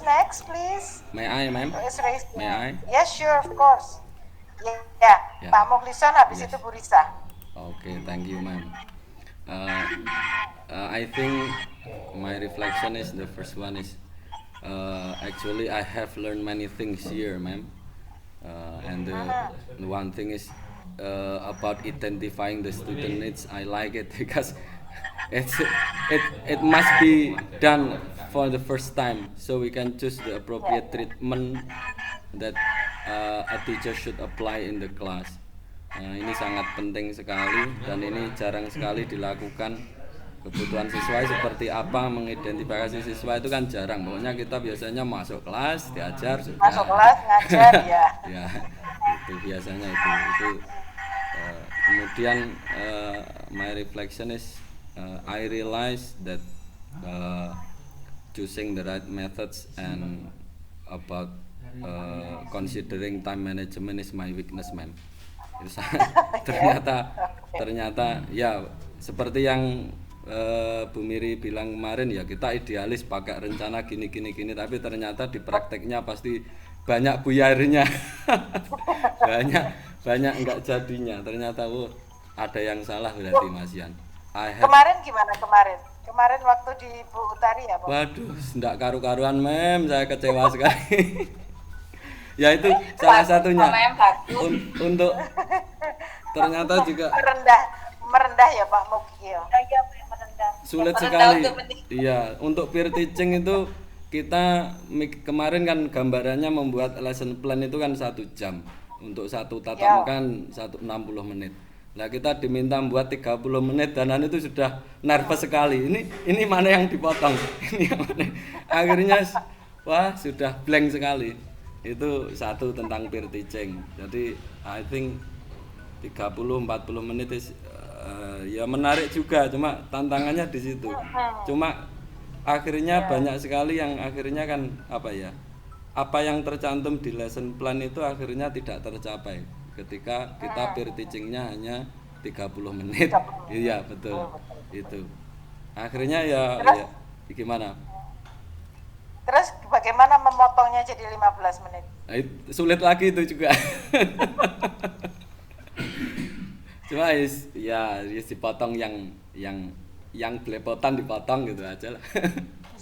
Next, please. May I, ma'am? Is raised May I? Yes, sure, of course. Ya, Yeah. Pak Mukhlisan, habis Yes. itu Bu Risa. Okay, thank you, ma'am. Uh, I think my reflection is the first one is actually I have learned many things here, ma'am. And the one thing is about identifying the student needs. I like it because it must be done for the first time, so we can choose the appropriate treatment that a teacher should apply in the class. Ini sangat penting sekali dan ini jarang sekali dilakukan. Kebutuhan siswa seperti apa, mengidentifikasi siswa itu kan jarang. Pokoknya kita biasanya masuk kelas, diajar sudah. Masuk kelas, ngajar, ya. Ya, itu biasanya itu. Kemudian my reflection is I realize that choosing the right methods and about considering time management is my weakness, ma'am. ternyata ya seperti yang Bu Miri bilang kemarin, ya kita idealis pakai rencana gini, tapi ternyata di prakteknya pasti banyak buyarnya. banyak enggak jadinya. Ternyata ada yang salah berarti Mas Yan. Kemarin gimana kemarin? Kemarin waktu di Bu Utari ya, Bu? Waduh, enggak karu-karuan, mem, saya kecewa sekali. Ya itu salah satunya. Untuk ternyata juga merendah ya Pak Mukio. Sulit sekali. Iya, untuk peer teaching itu kita kemarin kan gambarannya membuat lesson plan itu kan 1 jam. Untuk satu tatap muka kan 60 menit. Nah, kita diminta membuat 30 menit dan itu sudah nervous sekali. Ini mana yang dipotong? Ini yang mana? Akhirnya wah, sudah blank sekali. Itu satu tentang peer teaching. Jadi I think 30-40 menit ya menarik juga, cuma tantangannya di situ. Cuma akhirnya banyak sekali yang akhirnya kan apa yang tercantum di lesson plan itu akhirnya tidak tercapai ketika kita peer teachingnya hanya 30 menit. Iya, betul. Itu akhirnya ya gimana? Terus bagaimana memotongnya jadi 15 menit? Nah, sulit lagi itu juga. Cuma ya dipotong yang belepotan dipotong gitu aja lah.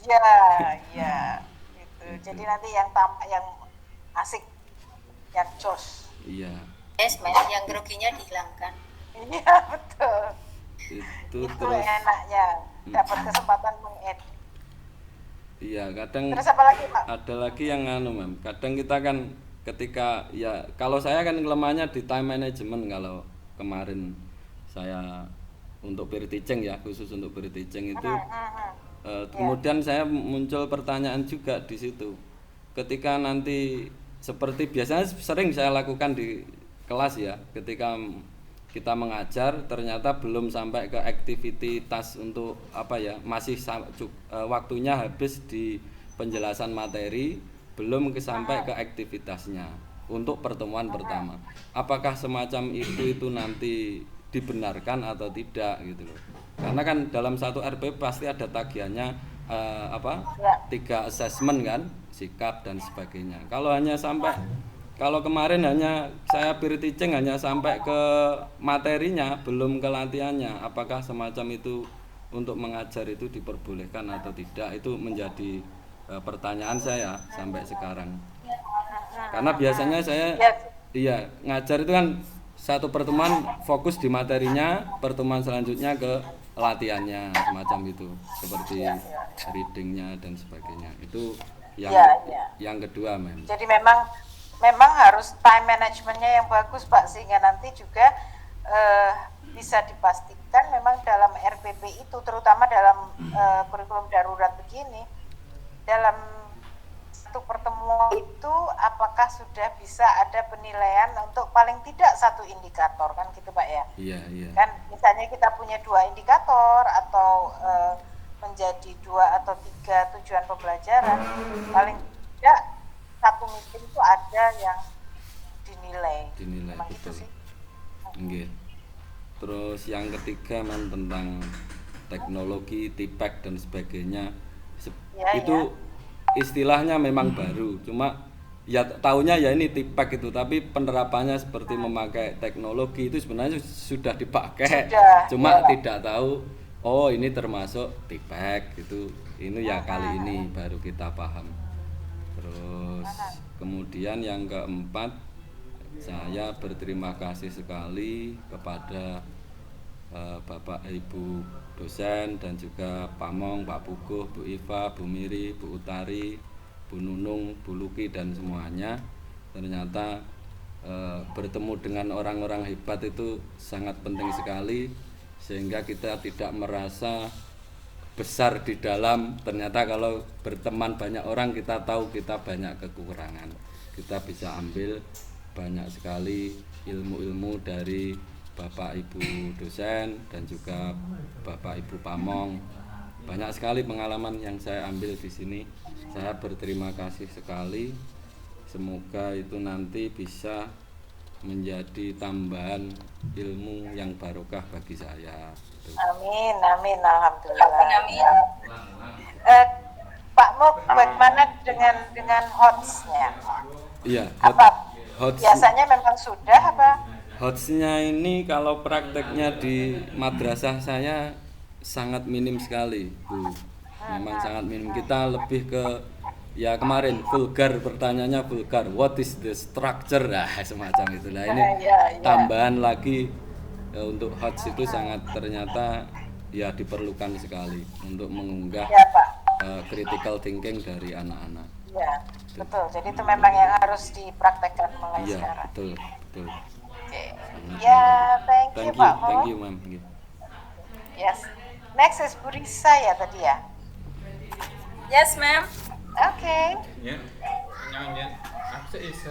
Ya gitu. Jadi nanti yang tampak yang asik, yang jos. Iya. Yang groginya dihilangkan. Iya, betul. Itu terus enaknya dapat kesempatan mengedit. Iya, kadang terus apa lagi, Pak? Ada lagi yang mem. Kadang kita kan ketika ya kalau saya kan kelemahannya di time management. Kalau kemarin saya untuk peer teaching ya, khusus untuk peer teaching itu kemudian saya muncul pertanyaan juga di situ. Ketika nanti seperti biasanya sering saya lakukan di kelas ya, ketika kita mengajar ternyata belum sampai ke aktivitas untuk masih waktunya habis di penjelasan materi, belum sampai ke aktivitasnya untuk pertemuan pertama. Apakah semacam itu nanti dibenarkan atau tidak gitu loh. Karena kan dalam satu RP pasti ada tagihannya 3 assessment kan, sikap dan sebagainya. Kalau kemarin hanya saya peer teaching hanya sampai ke materinya, belum ke latihannya. Apakah semacam itu untuk mengajar itu diperbolehkan atau tidak? Itu menjadi pertanyaan saya sampai sekarang. Karena biasanya saya ngajar itu kan satu pertemuan fokus di materinya, pertemuan selanjutnya ke latihannya semacam itu, seperti readingnya dan sebagainya. Itu yang kedua, mem. Jadi memang harus time managementnya yang bagus, Pak, sehingga nanti juga bisa dipastikan memang dalam RPP itu, terutama dalam kurikulum darurat begini, dalam satu pertemuan itu apakah sudah bisa ada penilaian untuk paling tidak 1 indikator kan gitu, Pak ya? Iya. Kan misalnya kita punya 2 indikator atau menjadi 2 atau 3 tujuan pembelajaran, paling tidak 1 meeting itu ada yang dinilai betul. Gitu sih. Okay. Terus yang ketiga tentang teknologi, TPAC dan sebagainya. Itu istilahnya memang baru, cuma ya taunya ya ini tipek itu, tapi penerapannya seperti memakai teknologi itu sebenarnya sudah dipakai, cuma tidak tahu oh ini termasuk tipek gitu. Ini ya kali ini baru kita paham. Terus kemudian yang keempat, saya berterima kasih sekali kepada Bapak Ibu dosen dan juga Pamong, Pak Puguh, Bu Iva, Bu Miri, Bu Utari, Bu Nunung, Bu Luki dan semuanya. Ternyata bertemu dengan orang-orang hebat itu sangat penting sekali, sehingga kita tidak merasa besar di dalam. Ternyata kalau berteman banyak orang, kita tahu kita banyak kekurangan. Kita bisa ambil banyak sekali ilmu-ilmu dari Bapak Ibu dosen dan juga Bapak Ibu Pamong. Banyak sekali pengalaman yang saya ambil di sini. Saya berterima kasih sekali. Semoga itu nanti bisa menjadi tambahan ilmu yang barokah bagi saya. Amin, amin, alhamdulillah. Amin. Pak Mok, bagaimana dengan HOTS-nya? Iya, Apa HOTS. biasanya memang sudah apa? HOTS-nya ini kalau prakteknya di madrasah saya sangat minim sekali, Bu. Memang sangat minim. Kita lebih ke ya kemarin vulgar, pertanyaannya vulgar. What is the structure? Nah, semacam itulah. Ini tambahan lagi untuk HOTS itu sangat ternyata ya diperlukan sekali untuk mengunggah Ya, Pak. critical thinking dari anak-anak. Ya, betul. Jadi itu memang yang harus dipraktekkan mulai Iya, sekarang. betul, betul. Oke. Ya, thank you, Pak Mok. Thank you, Ma'am. Thank you. Yes. Next is Bu Risa ya tadi ya. Yes, ma'am. Oke. Ya, nyanyian. Aku bisa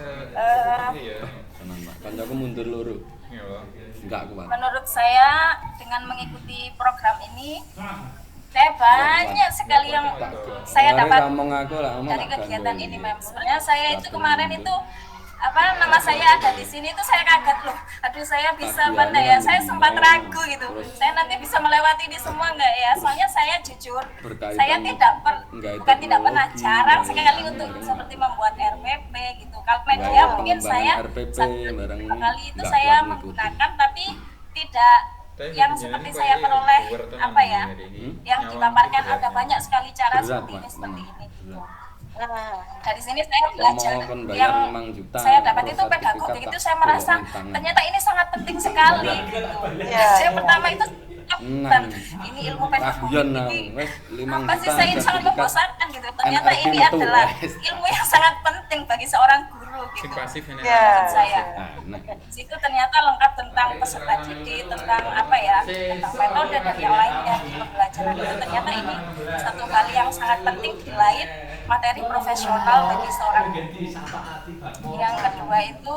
ya. Tenang, Pak. Kan aku mundur luru. Ya, Pak. Enggak kuat. Menurut saya dengan mengikuti program ini, saya banyak sekali yang saya dapat dari kegiatan ini, ma'am. Sebenarnya saya itu kemarin itu nama saya ada di sini itu saya kaget loh. Aduh, saya bisa apa enggak ya? Saya sempat ragu gitu. Saya nanti bisa melewati ini semua enggak ya? Soalnya saya jujur, saya bukan tidak pernah, jarang sekali untuk seperti membuat RPP gitu. Kalau media mungkin saya satu kali itu saya menggunakan, tapi tidak yang seperti saya peroleh apa ya? Yang dipaparkan ada banyak sekali cara seperti ini. Dari sini saya belajar yang saya dapat itu pedagogik itu saya merasa ternyata ini sangat penting sekali gitu. Saya pertama itu ini ilmu pedagogik ini apa sih, saya sangat membosankan gitu. Ternyata ini adalah ilmu yang sangat penting bagi seorang guru gitu. Menurut saya situ ternyata lengkap tentang peserta didik, tentang apa ya, tentang metode dan yang lainnya di pembelajaran itu. Ternyata ini satu hal yang sangat penting di lain materi profesional bagi seorang guru. Yang kedua itu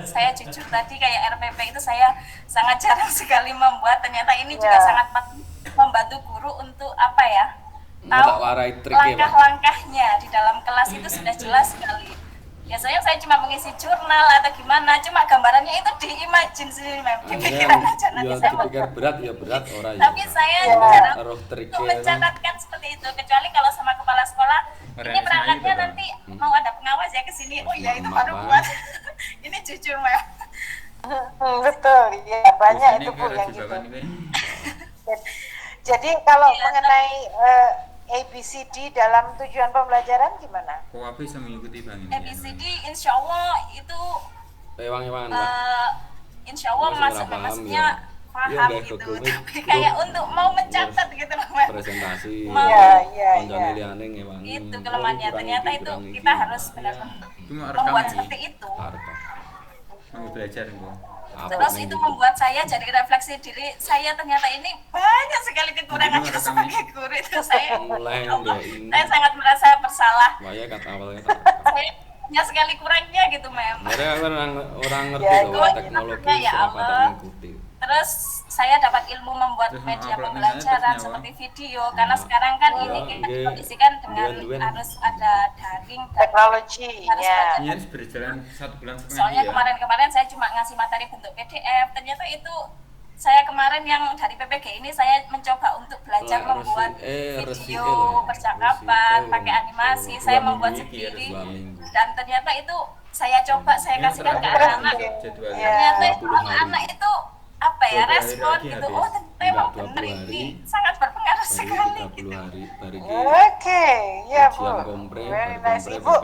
saya jujur tadi kayak RPP itu saya sangat jarang sekali membuat. Ternyata ini juga sangat membantu guru untuk apa ya, tahu langkah-langkahnya di dalam kelas itu sudah jelas sekali. Biasanya saya cuma mengisi jurnal atau gimana, cuma gambarannya itu diimagine sendiri, dipikiran aja nanti saya mau. berat ya berat orang. Tapi saya jarang untuk mencatatkan seperti itu, kecuali kalau sama kepala sekolah. Ini berangkatnya nanti mau ada pengawas ya ke sini. Oh iya, itu baru buat. Ini jujur, Ma'am. Betul, ya banyak itu Bu yang gitu. Jadi kalau mengenai ABCD dalam tujuan pembelajaran gimana? Kok bisa mengikuti Bang ini? ABCD insya Allah itu insya Allah maksudnya paham gitu, tapi kayak untuk mau mencatat gitu loh, Mas. Presentasi, itu kelemahannya. Ternyata itu kita harus benar-benar membuat seperti itu. Mau belajar Bu. Terus itu membuat saya jadi refleksi diri saya, ternyata ini banyak sekali kekurangan itu sebagai guru itu. Saya sangat merasa bersalah. Saya banyak sekali kurangnya gitu, Ma'am. Orang ngerti bahwa teknologi apa mengikuti. Terus saya dapat ilmu membuat media pembelajaran seperti video, karena sekarang kan ini kita kondisikan dengan harus ada daring teknologi. Ini harus berjalan 1 bulan setengah. Soalnya kemarin-kemarin saya cuma ngasih materi bentuk PDF, ternyata itu saya kemarin yang dari PPG ini saya mencoba untuk belajar membuat video percakapan pakai animasi, saya membuat sendiri dan ternyata itu saya coba saya kasihkan ke anak-anak, ternyata itu anak-anak itu apa ya respon gitu, oh ternyata emang bener ini sangat berpengaruh sekali gitu. Oke, ya Bu, very nice. Ibu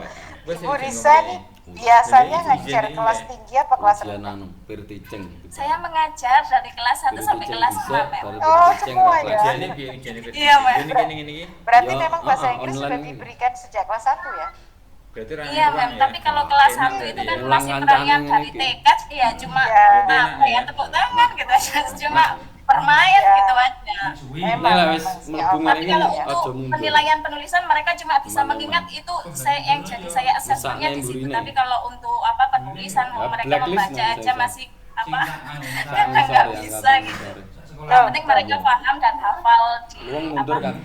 Risa nih biasanya ngajar kelas tinggi apa kelas rendah? Saya mengajar dari kelas 1 sampai kelas 5 Mem. Oh, semua ya? Iya, Mem. Berarti memang bahasa Inggris sudah diberikan sejak kelas 1 ya? Iya Mem, tapi kalau kelas 1 itu kan masih yang dari TK ya cuma apa ya tepuk tangan gitu aja, cuma bermain gitu aja. Tapi kalau untuk penilaian penulisan mereka cuma bisa mengingat itu yang jadi saya assessmentnya di situ. Tapi kalau untuk apa penulisan mereka membaca aja masih apa nggak bisa gitu. Yang penting mereka paham dan hafal di pikiran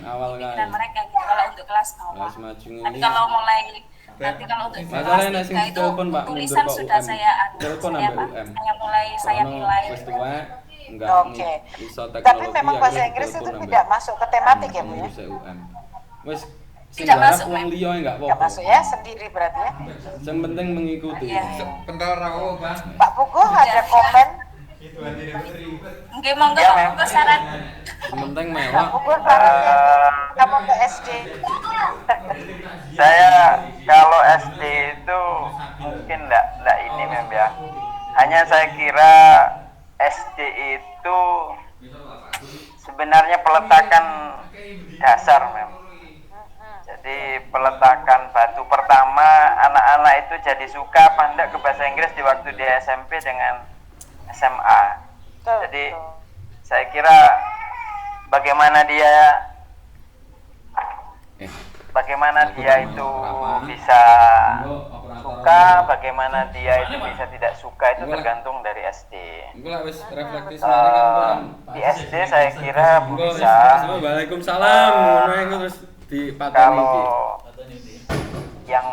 mereka gitu kalau untuk kelas bawah. Tapi kalau mulai nanti kalau untuk kelas 3 itu tulisan sudah saya nilai. Oke. Tapi memang bahasa Inggris itu tidak masuk ke tematik ya Bu ya? Tidak masuk Tidak masuk ya, sendiri berarti ya? Yang penting mengikuti. Pak Puguh ada komen? Nggih monggo Pak Puguh saran. Yang penting Pak mewah. Puguh sarannya kamu ke SD. Saya kalau SD itu mungkin enggak ini Mem ya. Hanya saya kira SD itu sebenarnya peletakan dasar Mem. Jadi peletakan batu pertama anak-anak itu jadi suka pandai ke bahasa Inggris di waktu di SMP dengan SMA. Jadi saya kira bagaimana dia itu bisa suka, bagaimana dia itu bisa tidak suka itu tergantung dari SD. Di SD saya kira bisa. Waalaikumsalam. Kalau yang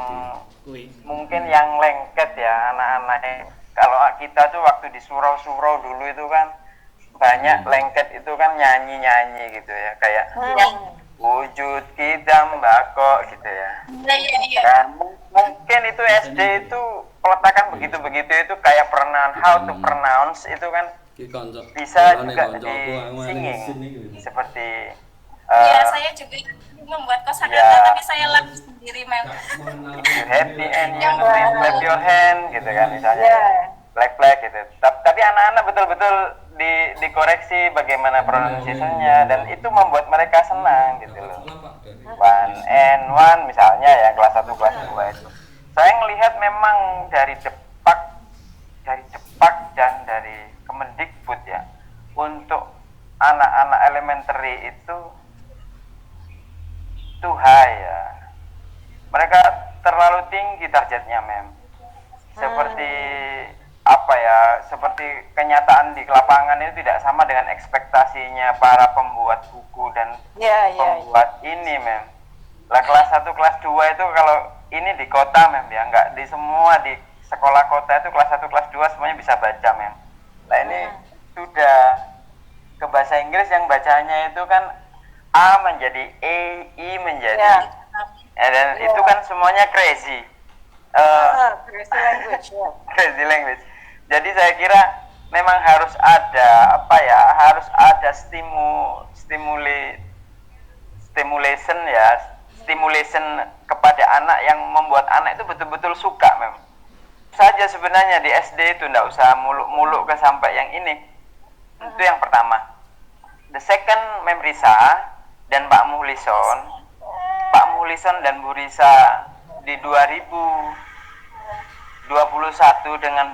mungkin yang lengket ya anak-anak. Kalau kita tuh waktu di surau-surau dulu itu kan banyak lengket itu kan nyanyi-nyanyi gitu ya kayak wujud kita mbako gitu ya. Dan mungkin itu SD itu peletakan begitu-begitu itu kayak how to pronounce itu kan bisa juga di singing seperti ya saya juga membuat kosakata tapi saya lagu sendiri Mem. You happy and you clap your hand gitu kan misalnya black gitu. Tapi anak-anak betul-betul dikoreksi bagaimana pronunciation-nya dan itu membuat mereka senang gitu loh. 1 misalnya ya kelas 1 kelas 2 itu. Saya melihat memang dari Depak dan dari Kemendikbud ya untuk anak-anak elementary itu high ya. Mereka terlalu tinggi targetnya Mem. Seperti seperti kenyataan di lapangan itu tidak sama dengan ekspektasinya para pembuat buku dan pembuat ini Mem. Lah kelas 1 kelas 2 itu kalau ini di kota Mem ya, enggak di semua di sekolah kota itu kelas 1 kelas 2 semuanya bisa baca Mem. Nah ini sudah ke bahasa Inggris yang bacanya itu kan A menjadi E, I menjadi dan itu kan semuanya crazy. Crazy language. Jadi saya kira memang harus ada stimulation kepada anak yang membuat anak itu betul-betul suka memang. Saja sebenarnya di SD itu enggak usah muluk-muluk ke sampai yang ini. Itu yang pertama. The second Mem Risa dan Pak Muhlison dan Bu Risa di 2021 dengan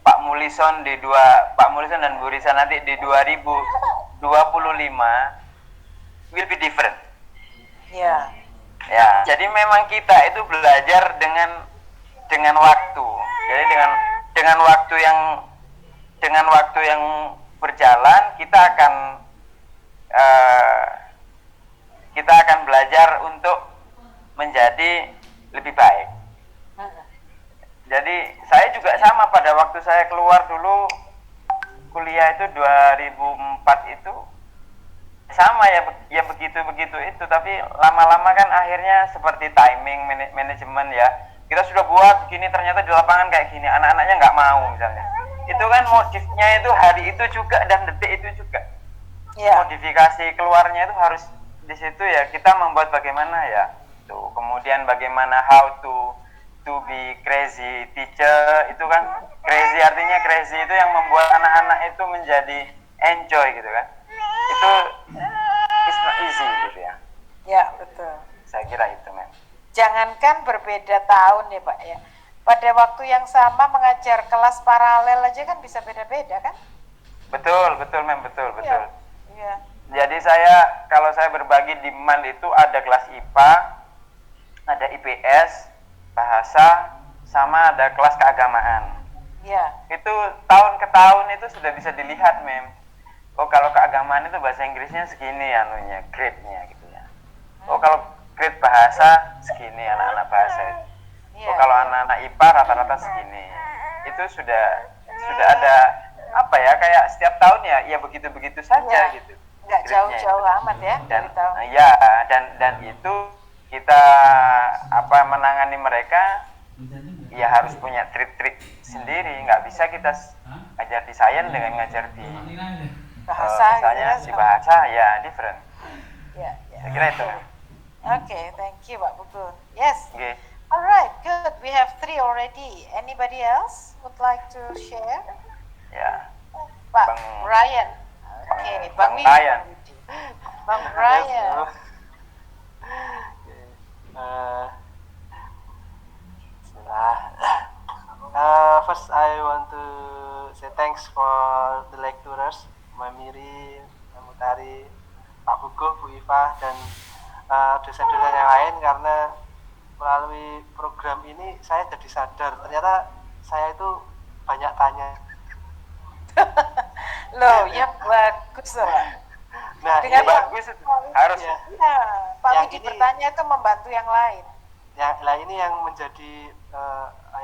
Pak Muhlison dan Bu Risa nanti di 2025 will be different. Ya. Ya, jadi memang kita itu belajar dengan waktu. Jadi dengan waktu yang berjalan kita akan belajar untuk menjadi lebih baik. Jadi saya juga sama pada waktu saya keluar dulu kuliah itu 2004 itu sama ya, ya begitu itu, tapi lama-lama kan akhirnya seperti timing manajemen ya, kita sudah buat begini ternyata di lapangan kayak gini, anak-anaknya nggak mau misalnya, itu kan modifnya itu hari itu juga dan detik itu juga, modifikasi keluarnya itu harus di situ ya, kita membuat bagaimana ya tuh, kemudian bagaimana how to be crazy teacher, itu kan crazy artinya crazy itu yang membuat anak-anak itu menjadi enjoy gitu kan, itu it's not easy gitu ya. Ya, betul. Saya kira itu, Mem. Jangankan berbeda tahun ya Pak ya, pada waktu yang sama mengajar kelas paralel aja kan bisa beda-beda kan? Betul, Mem, betul. Iya. Jadi kalau saya berbagi di MAN itu ada kelas IPA, ada IPS, bahasa, sama ada kelas keagamaan. Iya. Itu tahun ke tahun itu sudah bisa dilihat, Mem. Oh, kalau keagamaan itu bahasa Inggrisnya segini anunya, grade-nya gitu ya. Oh, kalau grade bahasa segini anak-anak bahasa itu. Oh, kalau anak-anak IPA rata-rata segini. Itu sudah ada apa ya, kayak setiap tahun ya begitu-begitu saja gitu. Nggak jauh-jauh amat ya Dan dari tahun. ya, dan itu kita menangani mereka ya harus punya trik-trik sendiri, nggak bisa kita ngajar di sains dengan ngajar di Bahasa misalnya gitu di bahasa ya different. Ya. Saya kira itu. Okay, thank you Pak Bugun. Yes. Okay. Alright, good. We have 3 already. Anybody else would like to share? Ya. Pak Bang- Ryan. Okay, Bang Wi. Ryan. Bang Ryan. First, I want to say thanks for the lecturers, Mbak Miri, Mbak Mutari, Pak Bugo, Bu Iva, dan dosen-dosen yang lain, karena melalui program ini saya jadi sadar ternyata saya itu banyak tanya. Loh, ya bagus loh. Nah, Dengan ini bagus itu. Harus. ya. Ya, Pak Yang Widi ini- bertanya itu membantu yang lain. Ya, lah ini yang menjadi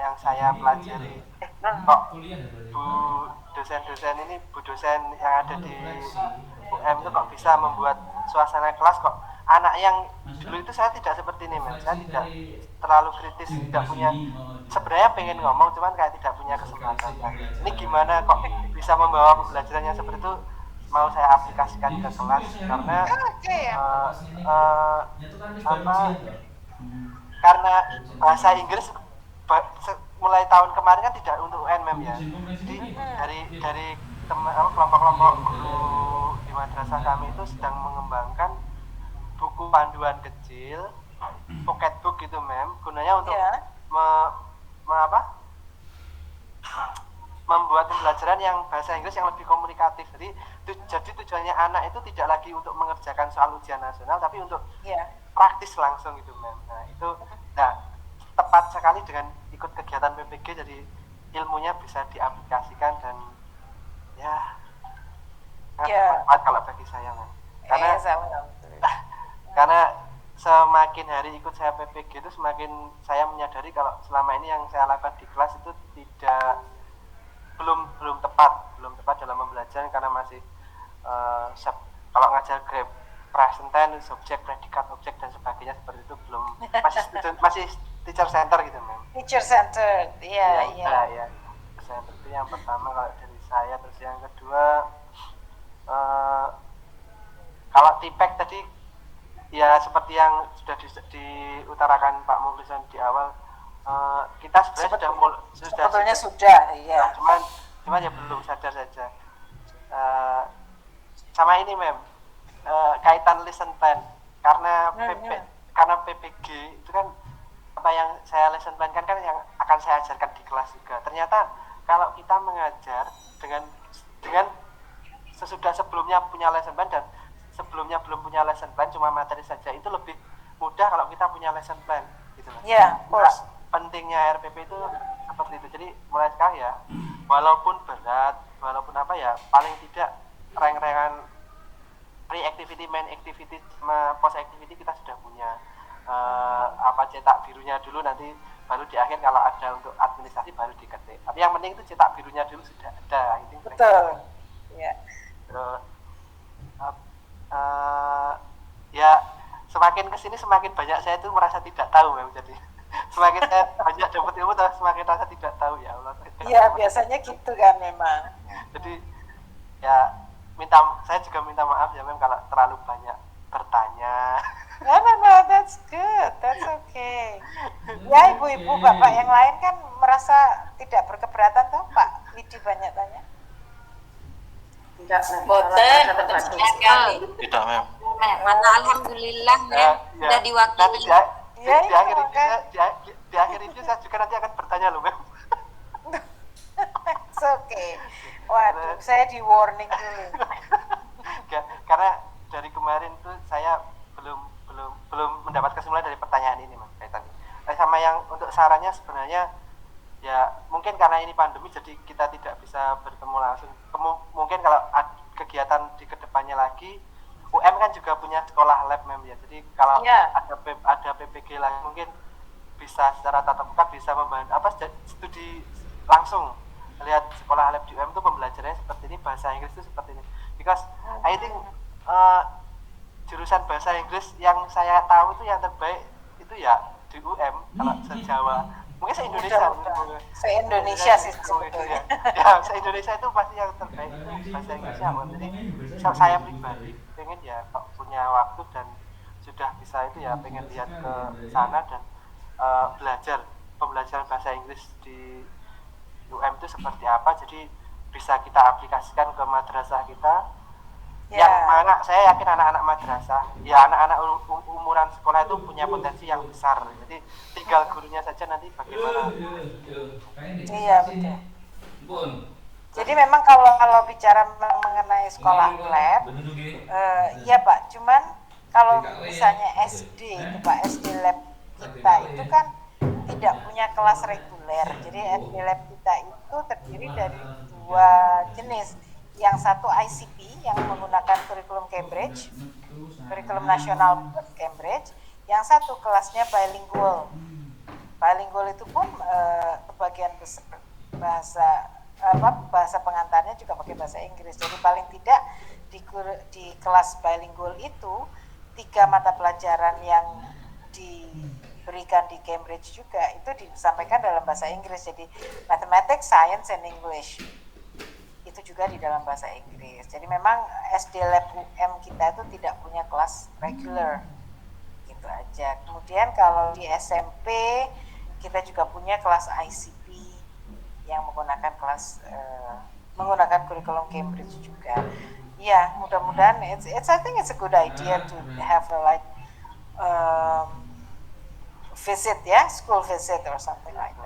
yang saya pelajari. Kok Bu dosen-dosen ini, Bu dosen yang ada di UM itu kok bisa membuat suasana kelas, kok anak yang dulu itu saya tidak seperti ini, saya tidak terlalu kritis, tidak punya, sebenarnya pengen ngomong cuman kayak tidak punya kesempatan. Nah, ini gimana kok bisa membawa pembelajaran yang seperti itu mau saya aplikasikan ke kelas, karena karena bahasa Inggris mulai tahun kemarin kan tidak untuk UNMEM ya. Jadi dari kelompok-kelompok guru di madrasah kami itu sedang mengembangkan buku panduan kecil, pocket book gitu, Mem, gunanya untuk membuat pembelajaran yang bahasa Inggris yang lebih komunikatif. Jadi tujuannya anak itu tidak lagi untuk mengerjakan soal ujian nasional, tapi untuk praktis langsung gitu, Mem. Nah, tepat sekali dengan ikut kegiatan PPG, jadi ilmunya bisa diaplikasikan dan ya sangat bermanfaat kalau bagi saya, Mem. Karena semakin hari ikut saya PPG itu semakin saya menyadari kalau selama ini yang saya lakukan di kelas itu belum tepat dalam pembelajaran, karena masih kalau ngajar grab present tense, subjek, predikat, objek dan sebagainya seperti itu belum, masih teacher center gitu, Mem. Teacher center, iya. Center itu yang pertama kalau dari saya. Terus yang kedua, kalau TPEC tadi ya seperti yang sudah diutarakan Pak Mukhlisan di awal, kita sebenarnya sebetulnya sudah, iya. Cuman ya belum sadar saja. Sama ini, Mem, kaitan lesson plan, karena PPG itu kan apa yang saya lesson plan kan yang akan saya ajarkan di kelas juga. Ternyata kalau kita mengajar dengan sesudah sebelumnya punya lesson plan dan sebelumnya belum punya lesson plan, cuma materi saja, itu lebih mudah kalau kita punya lesson plan gitu. Iya, Terus pentingnya RPP itu seperti itu. Jadi mulai sekarang ya, walaupun berat, walaupun apa ya, paling tidak reng-rengan pre-activity, main activity, sama post-activity kita sudah punya. Cetak birunya dulu, nanti baru di akhir kalau ada untuk administrasi baru diketik. Tapi yang penting itu cetak birunya dulu sudah ada. Betul. Ya. Terus ya semakin kesini semakin banyak saya itu merasa tidak tahu memang, jadi semakin saya banyak dapat ilmu semakin rasa tidak tahu ya Allah. Iya, biasanya gitu kan memang. Jadi ya saya juga minta maaf ya memang kalau terlalu banyak bertanya. No, that's good, that's okay. Ya, ibu-ibu, bapak yang lain kan merasa tidak berkeberatan toh, Pak Widi banyak tanya. Tidak, Boten sekali. Tidak, Mem. Mana alhamdulillah ya, sudah diwakili. Di akhir ini saya juga nanti akan bertanya loh, Mem. It's okay. Waduh, saya di warning dulu. Karena dari kemarin tuh saya belum mendapat kesimpulan dari pertanyaan ini, Mas, kaitan. Sama yang untuk sarannya sebenarnya ya mungkin karena ini pandemi jadi kita tidak bisa bertemu langsung. Mungkin kalau kegiatan di kedepannya lagi, UM kan juga punya sekolah lab, Mem, ya. Jadi kalau ada PPG lagi mungkin bisa secara tatap muka bisa membantu studi langsung, lihat sekolah lab di UM itu pembelajarannya seperti ini, bahasa Inggris itu seperti ini. Because I think jurusan bahasa Inggris yang saya tahu itu yang terbaik itu ya di UM kalau se-Jawa. Mungkin se-Indonesia sih sebetulnya. Ya, se-Indonesia itu pasti yang terbaik itu bahasa Inggrisnya. Jadi saya pribadi pengen ya punya waktu dan sudah bisa itu ya pengen lihat ke sana dan belajar pembelajaran bahasa Inggris di UM itu seperti apa, jadi bisa kita aplikasikan ke madrasah kita. Yang mana saya yakin anak-anak madrasah, ya anak-anak umuran sekolah itu punya potensi yang besar. Jadi tinggal gurunya saja nanti bagaimana. Iya, betul. Jadi memang kalau bicara mengenai sekolah lab, iya Pak. Cuman kalau misalnya SD, itu Pak, SD lab kita itu kan tidak punya kelas reguler. Jadi SD lab kita itu terdiri dari 2 jenis. Yang satu ICP yang menggunakan kurikulum Cambridge, kurikulum nasional Cambridge. Yang satu kelasnya bilingual. Bilingual itu pun kebagian besar bahasa pengantarnya juga pakai bahasa Inggris. Jadi paling tidak di kelas bilingual itu 3 mata pelajaran yang diberikan di Cambridge juga itu disampaikan dalam bahasa Inggris. Jadi mathematics, science, and English itu juga di dalam bahasa Inggris. Jadi memang SD Lab UM kita itu tidak punya kelas regular, gitu aja. Kemudian kalau di SMP kita juga punya kelas ICP yang menggunakan menggunakan kurikulum Cambridge juga. Ya, mudah-mudahan I think it's a good idea to have a visit, school visit or something like